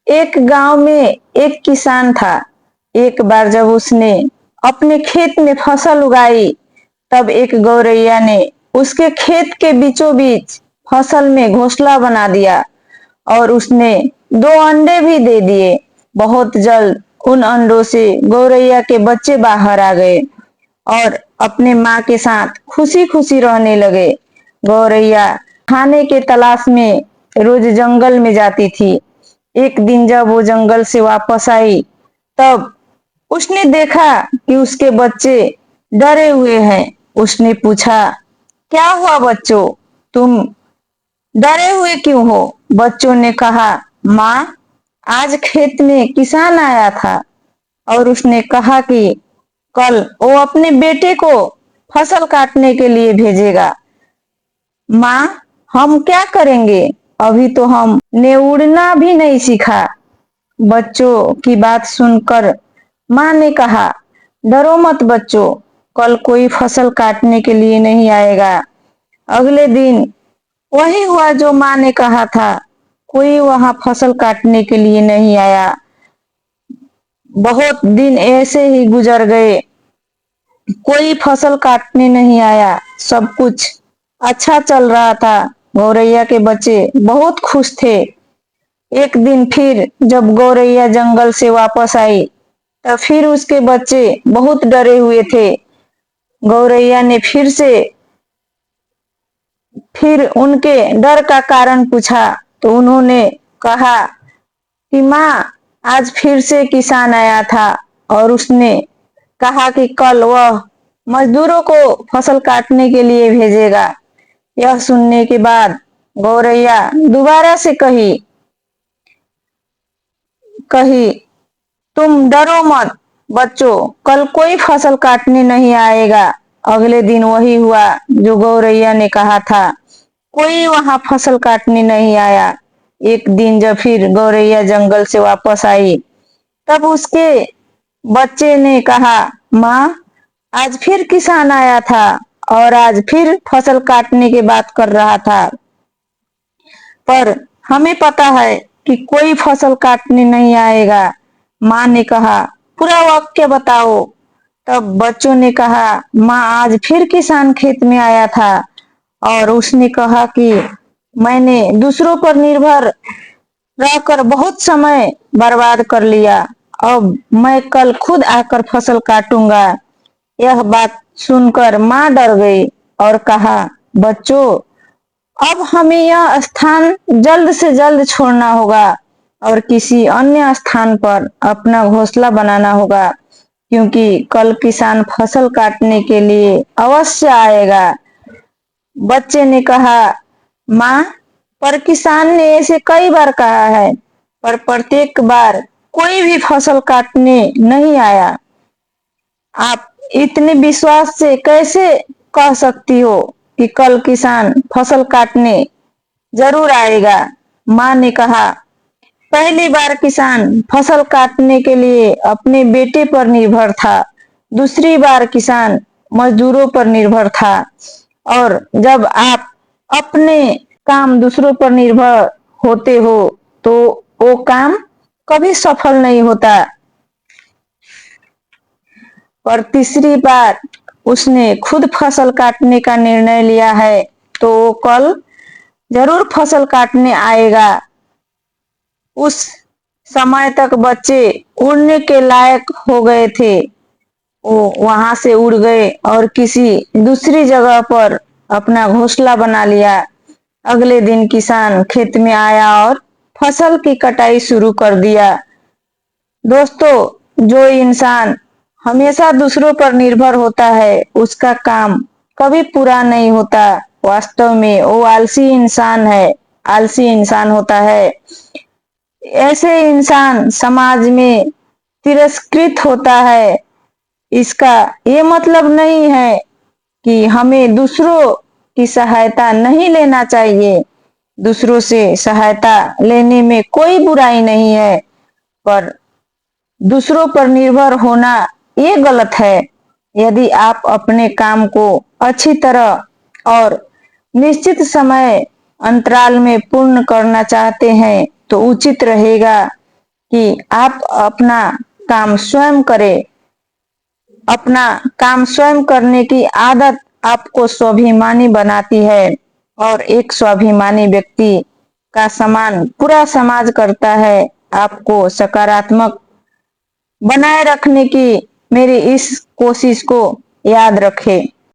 एक गांव में एक किसान था। एक बार जब उसने अपने खेत में फसल उगाई, तब एक गौरैया ने उसके खेत के बीचों बीच फसल में घोंसला बना दिया और उसने दो अंडे भी दे दिए। बहुत जल्द उन अंडों से गौरैया के बच्चे बाहर आ गए और अपने माँ के साथ खुशी खुशी रहने लगे। गौरैया खाने के तलाश में रोज जंगल में जाती थी। एक दिन जब वो जंगल से वापस आई, तब उसने देखा कि उसके बच्चे डरे हुए हैं। उसने पूछा, क्या हुआ बच्चों, तुम डरे हुए क्यों हो? बच्चों ने कहा, माँ, आज खेत में किसान आया था और उसने कहा कि कल वो अपने बेटे को फसल काटने के लिए भेजेगा। माँ, हम क्या करेंगे? अभी तो हमने उड़ना भी नहीं सीखा। बच्चों की बात सुनकर माँ ने कहा, डरो मत बच्चों, कल कोई फसल काटने के लिए नहीं आएगा। अगले दिन वही हुआ जो माँ ने कहा था। कोई वहां फसल काटने के लिए नहीं आया। बहुत दिन ऐसे ही गुजर गए, कोई फसल काटने नहीं आया। सब कुछ अच्छा चल रहा था। गौरैया के बच्चे बहुत खुश थे। एक दिन फिर जब गौरैया जंगल से वापस आई, तब फिर उसके बच्चे बहुत डरे हुए थे। गौरैया ने फिर उनके डर का कारण पूछा, तो उन्होंने कहा कि माँ, आज फिर से किसान आया था और उसने कहा कि कल वह मजदूरों को फसल काटने के लिए भेजेगा। यह सुनने के बाद गौरैया दोबारा से कही कही तुम डरो मत बच्चों, कल कोई फसल काटने नहीं आएगा। अगले दिन वही हुआ जो गौरैया ने कहा था। कोई वहां फसल काटने नहीं आया। एक दिन जब फिर गौरैया जंगल से वापस आई, तब उसके बच्चे ने कहा, माँ, आज फिर किसान आया था और आज फिर फसल काटने की बात कर रहा था, पर हमें पता है कि कोई फसल काटने नहीं आएगा। माँ ने कहा, पूरा वाक्य बताओ। तब बच्चों ने कहा, माँ, आज फिर किसान खेत में आया था और उसने कहा कि मैंने दूसरों पर निर्भर रहकर बहुत समय बर्बाद कर लिया। अब मैं कल खुद आकर फसल काटूंगा। यह बात सुनकर माँ डर गई और कहा, बच्चों, अब हमें यह स्थान जल्द से जल्द छोड़ना होगा और किसी अन्य स्थान पर अपना घोंसला बनाना होगा, क्योंकि कल किसान फसल काटने के लिए अवश्य आएगा। बच्चे ने कहा, माँ, पर किसान ने ऐसे कई बार कहा है, पर प्रत्येक बार कोई भी फसल काटने नहीं आया। आप इतने विश्वास से कैसे कह सकती हो कि कल किसान फसल काटने जरूर आएगा? माँ ने कहा, पहली बार किसान फसल काटने के लिए अपने बेटे पर निर्भर था। दूसरी बार किसान मजदूरों पर निर्भर था। और जब आप अपने काम दूसरों पर निर्भर होते हो, तो वो काम कभी सफल नहीं होता। और तीसरी बार उसने खुद फसल काटने का निर्णय लिया है, तो वो कल जरूर फसल काटने आएगा। उस समय तक बच्चे उड़ने के लायक हो गए थे। वो वहां से उड़ गए और किसी दूसरी जगह पर अपना घोंसला बना लिया। अगले दिन किसान खेत में आया और फसल की कटाई शुरू कर दिया। दोस्तों, जो इंसान हमेशा दूसरों पर निर्भर होता है, उसका काम कभी पूरा नहीं होता। वास्तव में वो आलसी इंसान होता है। ऐसे इंसान समाज में तिरस्कृत होता है। इसका ये मतलब नहीं है कि हमें दूसरों की सहायता नहीं लेना चाहिए। दूसरों से सहायता लेने में कोई बुराई नहीं है, पर दूसरों पर निर्भर होना ये गलत है। यदि आप अपने काम को अच्छी तरह और निश्चित समय अंतराल में पूर्ण करना चाहते हैं, तो उचित रहेगा कि आप अपना काम स्वयं करें। अपना काम स्वयं करने की आदत आपको स्वाभिमानी बनाती है और एक स्वाभिमानी व्यक्ति का सम्मान पूरा समाज करता है। आपको सकारात्मक बनाए रखने की मेरी इस कोशिश को याद रखें।